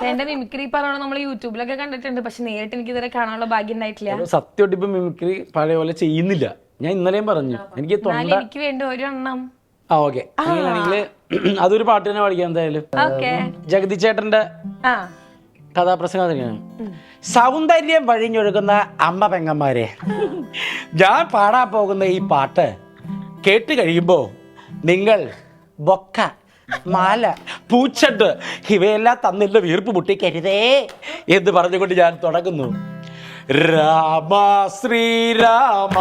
എന്റെ മിമിക്രി പറഞ്ഞ നമ്മൾ യൂട്യൂബിലൊക്കെ കണ്ടിട്ടുണ്ട്, പക്ഷെ നേരിട്ട് എനിക്ക് ഇതുവരെ കാണാനുള്ള ഭാഗ്യം ഉണ്ടായിട്ടില്ല. സത്യമായിട്ട് ഇപ്പൊ മിമിക്രി പഴയ പോലെ ചെയ്യുന്നില്ല. ഞാൻ ഇന്നലെയും പറഞ്ഞു എനിക്ക് എനിക്ക് വേണ്ടി ഒരെണ്ണം. ഓക്കെ, അങ്ങനെയാണെങ്കില് അതൊരു പാട്ട് തന്നെ പഠിക്കാം എന്തായാലും. ജഗതി ചേട്ടന്റെ കഥാപ്രസംഗം തന്നെയാണ്. സൗന്ദര്യം വഴിഞ്ഞൊഴുകുന്ന അമ്മ പെങ്ങന്മാരെ, ഞാൻ പാടാൻ പോകുന്ന ഈ പാട്ട് കേട്ട് കഴിയുമ്പോ നിങ്ങൾ ബൊക്ക, മാല, പൂച്ചട്ട് ഇവയെല്ലാം തന്നില്ല വീർപ്പ് മുട്ടിക്കരുതേ എന്ന് പറഞ്ഞുകൊണ്ട് ഞാൻ തുടങ്ങുന്നു. രാമ ശ്രീരാമ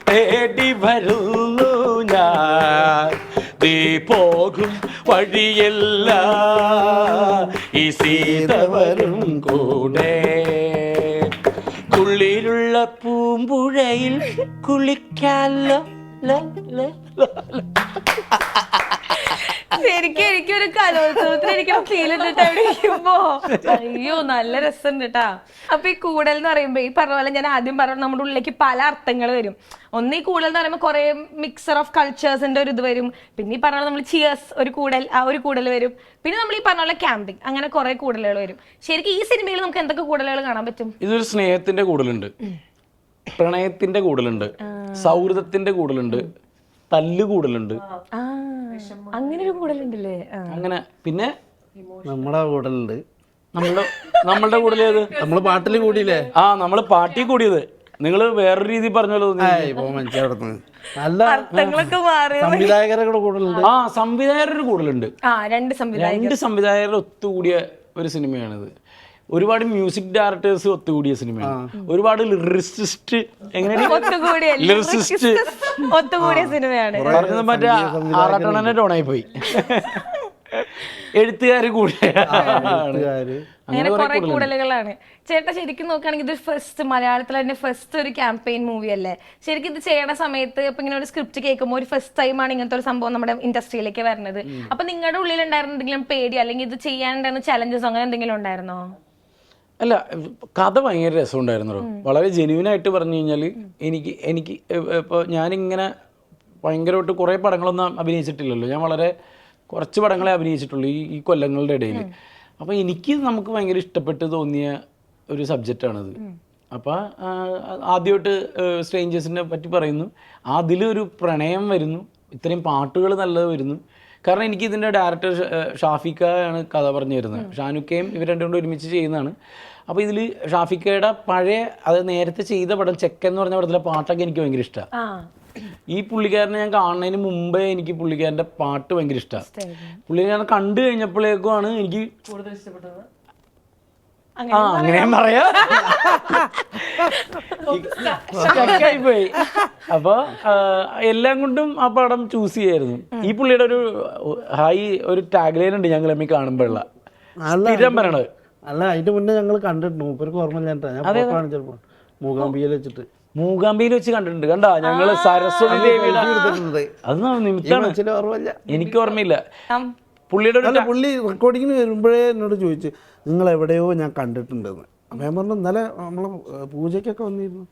തേടി വരുന്നു ഞാൻ, നീ പോകും വഴിയല്ല ഈ സീത വരും കൂടെ, കുളിരുള്ള പൂമ്പുഴയിൽ കുളിക്കാലോ. ശരിക്കും എനിക്കൊരു കലോത്സവത്തിന് എനിക്ക് ഫീൽ ഇട്ടിട്ടോ. അയ്യോ നല്ല രസമുണ്ട് കേട്ടാ. അപ്പൊ ഈ കൂടൽ എന്ന് പറയുമ്പോ ഈ പറഞ്ഞ പോലെ ഞാൻ ആദ്യം പറഞ്ഞു, നമ്മുടെ ഉള്ളിലേക്ക് പല അർത്ഥങ്ങൾ വരും. ഒന്ന് ഈ കൂടൽ എന്ന് പറയുമ്പോൾ കുറെ മിക്സർ ഓഫ് കൾച്ചേഴ്സിന്റെ ഒരു ഇത് വരും. പിന്നെ ഈ പറഞ്ഞ പോലെ നമ്മൾ ചിയേഴ്സ് ഒരു കൂടൽ, ആ ഒരു കൂടൽ വരും. പിന്നെ നമ്മൾ ഈ പറഞ്ഞ പോലെ ക്യാമ്പിംഗ്, അങ്ങനെ കുറെ കൂടലുകൾ വരും. ശരിക്കും ഈ സിനിമയിൽ നമുക്ക് എന്തൊക്കെ കൂടലുകൾ കാണാൻ പറ്റും? ഇതൊരു സ്നേഹത്തിന്റെ കൂടുതലുണ്ട്, പ്രണയത്തിന്റെ കൂടുതലുണ്ട്, സൗഹൃദത്തിന്റെ കൂടുതലുണ്ട്, തല്ല് കൂടുതലുണ്ട്, അങ്ങനെ ഒരു കൂടലുണ്ടല്ലേ. അങ്ങനെ പിന്നെ നമ്മുടെ കൂടലുണ്ട്. നമ്മളുടെ കൂടലേത്? നമ്മള് പാട്ടില് കൂടിയില്ലേ? നമ്മള് പാർട്ടി കൂടിയത്. നിങ്ങള് വേറൊരു രീതി പറഞ്ഞല്ലോ. നല്ല സംവിധായകരുടെ കൂടലുണ്ട്. സംവിധായകരുടെ കൂടലുണ്ട്. രണ്ട് സംവിധായകരുടെ ഒത്തുകൂടിയ ഒരു സിനിമയാണിത്. ഒരുപാട് മ്യൂസിക് ഡയറക്ടേഴ്സ് ഒത്തുകൂടിയ സിനിമയാണ്. ഒരുപാട് ലിറിസിസ്റ്റ് ഒത്തുകൂടിയ സിനിമയാണ്. പറഞ്ഞത് മറ്റേ ആറാട്ടണനെ ടോണായി പോയി. എഴുത്തുകാര് കൂടെ അങ്ങനെ കുറെ കൂടുതലുകളാണ്. ചേട്ടാ ശരിക്കും നോക്കുകയാണെങ്കിൽ ഇത് ഫസ്റ്റ് മലയാളത്തിൽ തന്നെ ഫസ്റ്റ് ഒരു ക്യാമ്പയിൻ മൂവി അല്ലേ? ശരിക്കും ഇത് ചെയ്യണ സമയത്ത് ഇപ്പൊ ഇങ്ങനെ ഒരു സ്ക്രിപ്റ്റ് കേൾക്കുമ്പോൾ ഒരു ഫസ്റ്റ് ടൈമാണ് ഇങ്ങനത്തെ ഒരു സംഭവം നമ്മുടെ ഇൻഡസ്ട്രിയിലേക്ക് വരുന്നത്. അപ്പൊ നിങ്ങളുടെ ഉള്ളിൽ ഉണ്ടായിരുന്ന എന്തെങ്കിലും പേടി അല്ലെങ്കിൽ ഇത് ചെയ്യാനുണ്ടായിരുന്ന ചലഞ്ചസ് അങ്ങനെ എന്തെങ്കിലും ഉണ്ടായിരുന്നോ? അല്ല, കഥ ഭയങ്കര രസമുണ്ടായിരുന്നു. വളരെ ജെന്യൂനായിട്ട് പറഞ്ഞു കഴിഞ്ഞാൽ എനിക്ക് ഇപ്പോൾ ഞാനിങ്ങനെ ഭയങ്കരമായിട്ട് കുറേ പടങ്ങളൊന്നും അഭിനയിച്ചിട്ടില്ലല്ലോ. ഞാൻ വളരെ കുറച്ച് പടങ്ങളെ അഭിനയിച്ചിട്ടുള്ളൂ ഈ കൊല്ലങ്ങളുടെ ഇടയിൽ. അപ്പോൾ നമുക്ക് ഭയങ്കര ഇഷ്ടപ്പെട്ട് തോന്നിയ ഒരു സബ്ജക്റ്റാണിത്. അപ്പോൾ ആദ്യമായിട്ട് സ്ട്രേഞ്ചേഴ്സിനെ പറ്റി പറയുന്നു, അതിലൊരു പ്രണയം വരുന്നു, ഇത്രയും പാട്ടുകൾ നല്ലത് വരുന്നു. കാരണം എനിക്ക് ഇതിൻ്റെ ഡയറക്ടർ ഷാഫിക്കയാണ് കഥ പറഞ്ഞു തരുന്നത്. ഷാനുക്കയും ഇവർ രണ്ടും കൊണ്ട് ഒരുമിച്ച് ചെയ്യുന്നതാണ്. അപ്പോൾ ഇതിൽ ഷാഫിക്കയുടെ പഴയ അത് നേരത്തെ ചെയ്ത പടം ചെക്കൻ എന്ന് പറഞ്ഞ പടത്തിലെ പാട്ടൊക്കെ എനിക്ക് ഭയങ്കര ഇഷ്ടമാണ്. ഈ പുള്ളിക്കാരനെ ഞാൻ കാണുന്നതിന് മുമ്പേ എനിക്ക് പുള്ളിക്കാരൻ്റെ പാട്ട് ഭയങ്കര ഇഷ്ടമാണ്. പുള്ളിക്കാരനെ കണ്ടു കഴിഞ്ഞപ്പോഴേക്കുമാണ് എനിക്ക് കൂടുതൽ ഇഷ്ടപ്പെട്ടത്. അങ്ങനെ ഞാൻ പറയാ പോയി. അപ്പൊ എല്ലാം കൊണ്ടും ആ പടം ചൂസ് ചെയ്യായിരുന്നു. ഈ പുള്ളിയുടെ ഒരു ടാഗ് ലൈൻ ഉണ്ട് ഞങ്ങൾ എമ്മി കാണുമ്പോഴുള്ള സ്ഥിരം പറയണത്. അല്ല, അതിന്റെ മുന്നേ ഞങ്ങൾ കണ്ടിട്ടുണ്ട്. മൂപ്പർക്ക് ഓർമ്മ മൂകാംബികയിൽ വെച്ചിട്ട് വെച്ച് കണ്ടിട്ടുണ്ട്. കണ്ടാ ഞങ്ങള് സരസ്വതി ദേവിയുടെ അത് നിമിത്താണ്. ഓർമ്മയില്ല, എനിക്ക് ഓർമ്മയില്ല. പുള്ളി റെക്കോർഡിങ്ങിന് വരുമ്പോഴേ എന്നോട് ചോദിച്ചു നിങ്ങൾ എവിടെയോ ഞാൻ കണ്ടിട്ടുണ്ടെന്ന്. അപ്പം ഞാൻ പറഞ്ഞു ഇന്നലെ നമ്മള് പൂജയ്ക്കൊക്കെ വന്നിരുന്നു.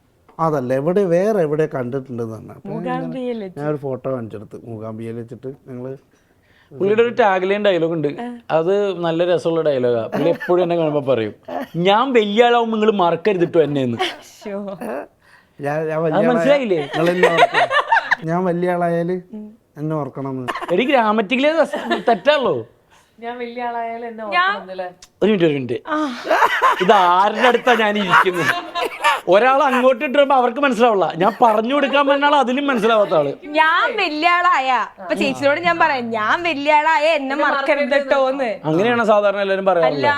അതല്ല, വേറെ എവിടെ കണ്ടിട്ടുണ്ടെന്ന് പറഞ്ഞു. അപ്പോൾ ഞാൻ ഒരു ഫോട്ടോ കാണിച്ചെടുത്ത് മൂകാംബികയിൽ വെച്ചിട്ട് ഞങ്ങള്. പുള്ളിയുടെ ഒരു ടാഗ് ലൈൻ ഡയലോഗ് ഉണ്ട്, അത് നല്ല രസമുള്ള ഡയലോഗാ. പുള്ളി എപ്പോഴും എന്നെ കാണുമ്പോൾ പറയും, ഞാൻ വലിയ ആളാവും നിങ്ങൾ മറക്കരുതിട്ടോ എന്നെ എന്ന്. മനസ്സിലായില്ലേ? ഞാൻ വലിയ ആളായാല് എന്നെ ഓർക്കണം. എനിക്ക് ഗ്രാമറ്റിക്കലേ തെറ്റാണല്ലോ. ഒരു മിനിറ്റ്, ഇത് ആരുടെ അടുത്താ ഞാൻ ഇരിക്കുന്നത്? ഒരാൾ അങ്ങോട്ട് ഇട്ടുമ്പോ അവർക്ക് മനസ്സിലാവില്ല, ഞാൻ പറഞ്ഞു കൊടുക്കാൻ പറഞ്ഞാൽ അതിലും മനസ്സിലാവാത്ത ആള്. ഞാൻ വലിയ ആളായ ഇപ്പൊ ചേച്ചിയോട് ഞാൻ പറയാം, ഞാൻ വലിയ ആളായ എന്നെ മറക്കരുതട്ടോന്ന്. അങ്ങനെയാണ് സാധാരണ എല്ലാരും പറയാറില്ല.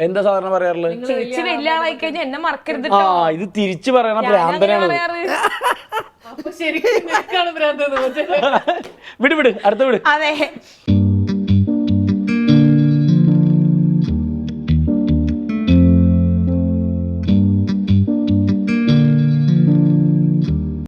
എന്താ സാധാരണ പറയാറുള്ളത്? ചേച്ചി വലിയ ആളായി കഴിഞ്ഞാൽ എന്നെ മറക്കരുത്. ഇത് തിരിച്ചു പറയണ ഭ്രാന്തനാണ്. വിട് അടുത്ത വിട്. അതെ.